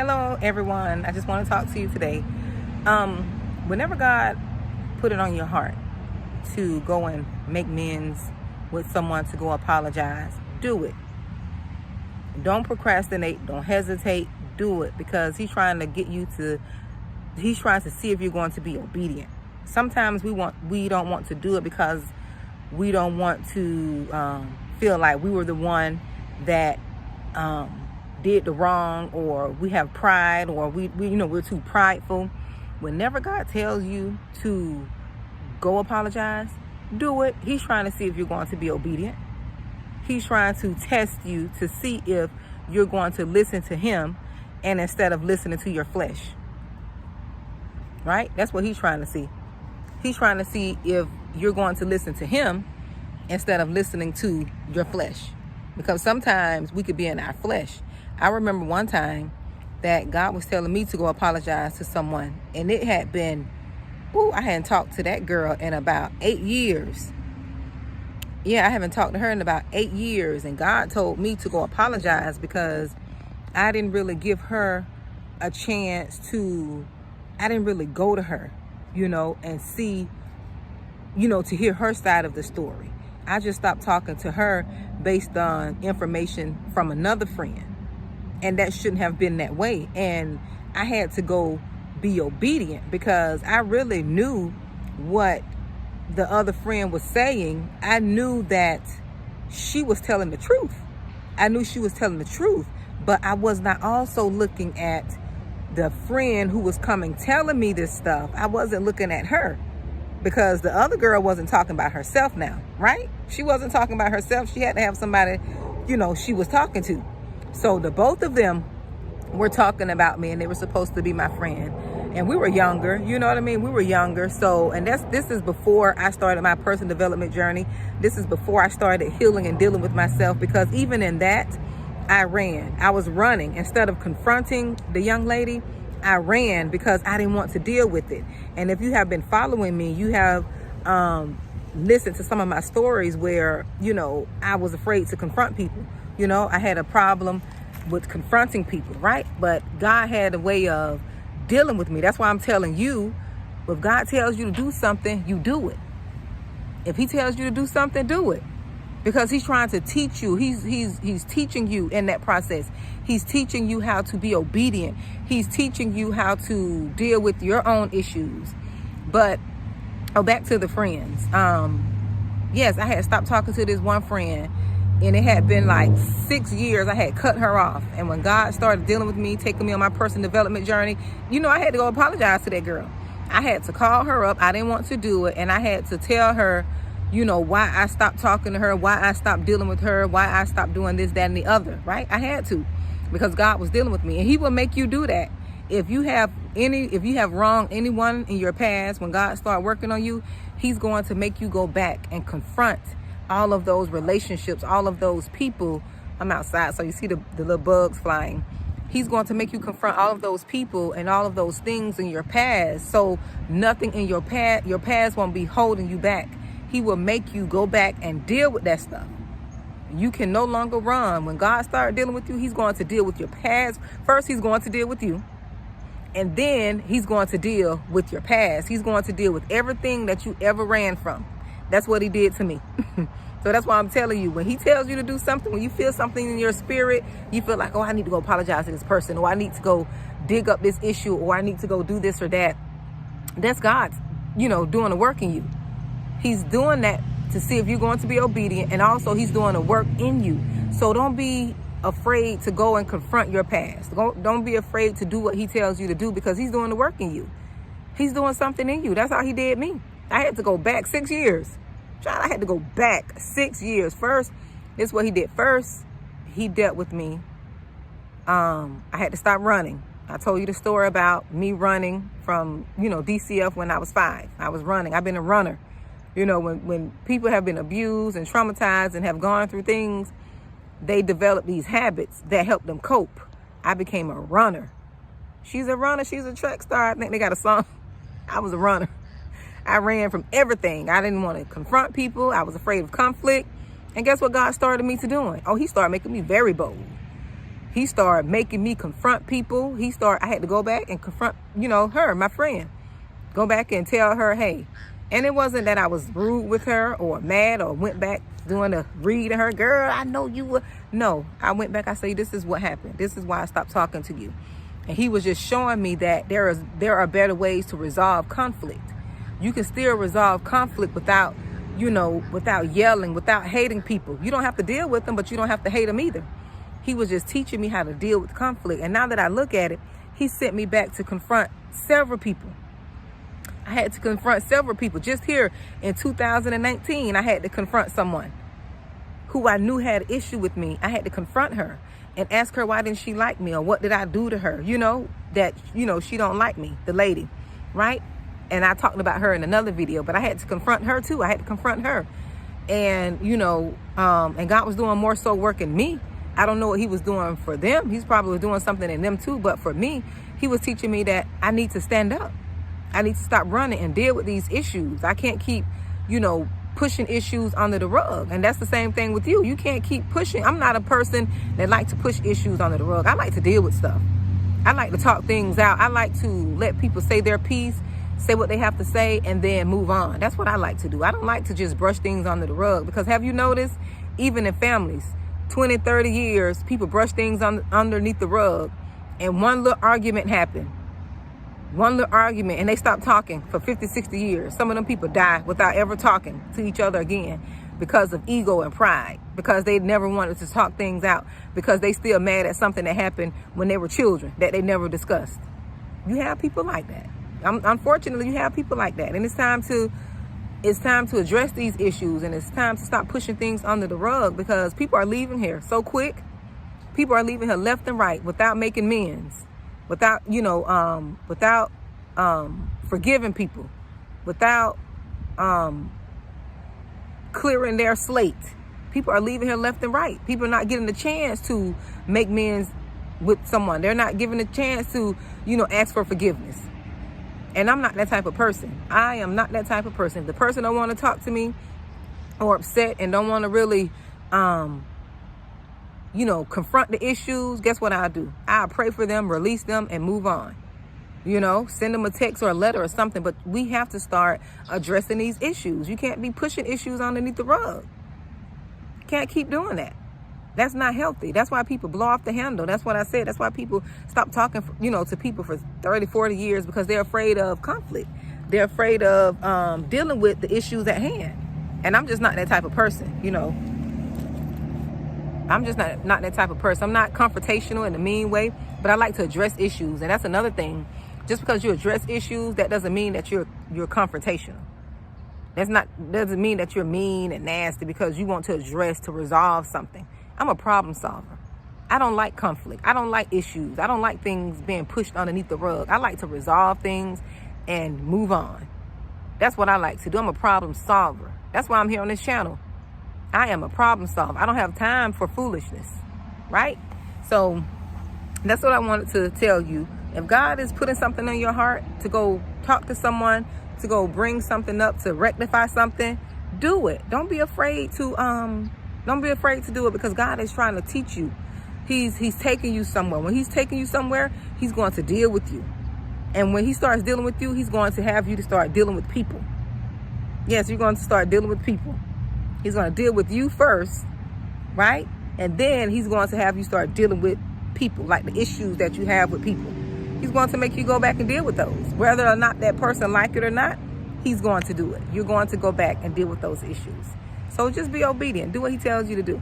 Hello, everyone. I just want to talk to you today. Whenever God put it on your heart to go and make amends with someone, to go apologize, do it. Don't procrastinate. Don't hesitate. Do it, because he's trying to he's trying to see if you're going to be obedient. Sometimes we don't want to do it because we don't want to feel like we were the one that did the wrong, or we have pride, or we're too prideful. Whenever God tells you to go apologize, do it. He's trying to see if you're going to be obedient. He's trying to test you to see if you're going to listen to him, and instead of listening to your flesh. Right? That's what he's trying to see. He's trying to see if you're going to listen to him instead of listening to your flesh. Because sometimes we could be in our flesh. I remember one time that God was telling me to go apologize to someone. And it had been, I hadn't talked to that girl in about 8 years. Yeah, I haven't talked to her in about 8 years. And God told me to go apologize because I didn't really give her a chance I didn't really go to her, and see, to hear her side of the story. I just stopped talking to her based on information from another friend. And that shouldn't have been that way. And I had to go be obedient because I really knew what the other friend was saying. I knew that she was telling the truth. I knew she was telling the truth. But I was not also looking at the friend who was coming telling me this stuff. I wasn't looking at her, because the other girl wasn't talking about herself now, right? She wasn't talking about herself. She had to have somebody, she was talking to. So the both of them were talking about me, and they were supposed to be my friend. And we were younger, you know what I mean? We were younger. So, and this is before I started my personal development journey. This is before I started healing and dealing with myself, because even in that, I ran. I was running. Instead of confronting the young lady, I ran because I didn't want to deal with it. And if you have been following me, you have listened to some of my stories where, I was afraid to confront people. I had a problem with confronting people, right? But God had a way of dealing with me. That's why I'm telling you, if God tells you to do something, you do it. If he tells you to do something, do it. Because he's trying to teach you. He's teaching you in that process. He's teaching you how to be obedient. He's teaching you how to deal with your own issues. But back to the friends. Yes, I had stopped talking to this one friend, and it had been like 6 years. I had cut her off. And when God started dealing with me, taking me on my personal development journey, I had to go apologize to that girl. I had to call her up. I didn't want to do it. And I had to tell her, why I stopped talking to her, why I stopped dealing with her, why I stopped doing this, that, and the other, right? I had to, because God was dealing with me. And he will make you do that. If you have wronged anyone in your past, when God starts working on you, he's going to make you go back and confront all of those relationships, all of those people. I'm outside, so you see the little bugs flying. He's going to make you confront all of those people and all of those things in your past. So nothing in your past won't be holding you back. He will make you go back and deal with that stuff. You can no longer run. When God starts dealing with you, he's going to deal with your past. First, he's going to deal with you. And then he's going to deal with your past. He's going to deal with everything that you ever ran from. That's what he did to me. So that's why I'm telling you, when he tells you to do something, when you feel something in your spirit, you feel like, I need to go apologize to this person, or I need to go dig up this issue, or I need to go do this or that. That's God, doing the work in you. He's doing that to see if you're going to be obedient, and also he's doing the work in you. So don't be afraid to go and confront your past. Don't be afraid to do what he tells you to do, because he's doing the work in you. He's doing something in you. That's how he did me. I had to go back 6 years. Child, I had to go back 6 years. First, this is what he did. First, he dealt with me. I had to stop running. I told you the story about me running from, DCF when I was 5. I was running. I've been a runner. When people have been abused and traumatized and have gone through things, they develop these habits that help them cope. I became a runner. She's a runner. She's a track star. I think they got a song. I was a runner. I ran from everything. I didn't want to confront people. I was afraid of conflict. And guess what God started me to doing? He started making me very bold. He started making me confront people. I had to go back and confront, her, my friend. Go back and tell her, hey. And it wasn't that I was rude with her or mad or went back doing a read to her. Girl, I know you were. No, I went back. I say, this is what happened. This is why I stopped talking to you. And he was just showing me that there are better ways to resolve conflict. You can still resolve conflict without yelling, without hating people. You don't have to deal with them, but you don't have to hate them either. He was just teaching me how to deal with conflict. And now that I look at it, he sent me back to confront several people. I had to confront several people. Just here in 2019, I had to confront someone who I knew had an issue with me. I had to confront her and ask her, why didn't she like me? Or what did I do to her? She don't like me, the lady, right? And I talked about her in another video, but I had to confront her too. I had to confront her. And, and God was doing more so work in me. I don't know what he was doing for them. He's probably doing something in them too. But for me, he was teaching me that I need to stand up. I need to stop running and deal with these issues. I can't keep, pushing issues under the rug. And that's the same thing with you. You can't keep pushing. I'm not a person that like to push issues under the rug. I like to deal with stuff. I like to talk things out. I like to let people say their piece, say what they have to say, and then move on. That's what I like to do. I don't like to just brush things under the rug, because have you noticed, even in families, 20, 30 years, people brush things underneath the rug, and one little argument happened. One little argument, and they stop talking for 50, 60 years. Some of them people die without ever talking to each other again because of ego and pride, because they never wanted to talk things out, because they still mad at something that happened when they were children that they never discussed. You have people like that. Unfortunately, you have people like that. And it's time to address these issues, and it's time to stop pushing things under the rug, because people are leaving here so quick. People are leaving here left and right without making amends, without forgiving people, without clearing their slate. People are leaving here left and right. People are not getting the chance to make amends with someone. They're not given a chance to, ask for forgiveness. And I'm not that type of person. I am not that type of person. If the person don't want to talk to me or upset and don't want to really, confront the issues, guess what I'll do? I'll pray for them, release them, and move on. Send them a text or a letter or something. But we have to start addressing these issues. You can't be pushing issues underneath the rug. Can't keep doing that. That's not healthy. That's why people blow off the handle. That's what I said. That's why people stop talking, to people for 30, 40 years, because they're afraid of conflict. They're afraid of dealing with the issues at hand. And I'm just not that type of person, I'm just not that type of person. I'm not confrontational in a mean way, but I like to address issues. And that's another thing. Just because you address issues, that doesn't mean that you're confrontational. Doesn't mean that you're mean and nasty because you want to resolve something. I'm a problem solver. I don't like conflict. I don't like issues. I don't like things being pushed underneath the rug. I like to resolve things and move on. That's what I like to do. I'm a problem solver. That's why I'm here on this channel. I am a problem solver. I don't have time for foolishness, right? So that's what I wanted to tell you. If God is putting something in your heart to go talk to someone, to go bring something up, to rectify something, do it. Don't be afraid to do it, because God is trying to teach you. He's taking you somewhere. When he's taking you somewhere, he's going to deal with you. And when he starts dealing with you, he's going to have you to start dealing with people. Yes, you're going to start dealing with people. He's going to deal with you first, right? And then he's going to have you start dealing with people, like the issues that you have with people. He's going to make you go back and deal with those. Whether or not that person like it or not, he's going to do it. You're going to go back and deal with those issues. So just be obedient. Do what he tells you to do.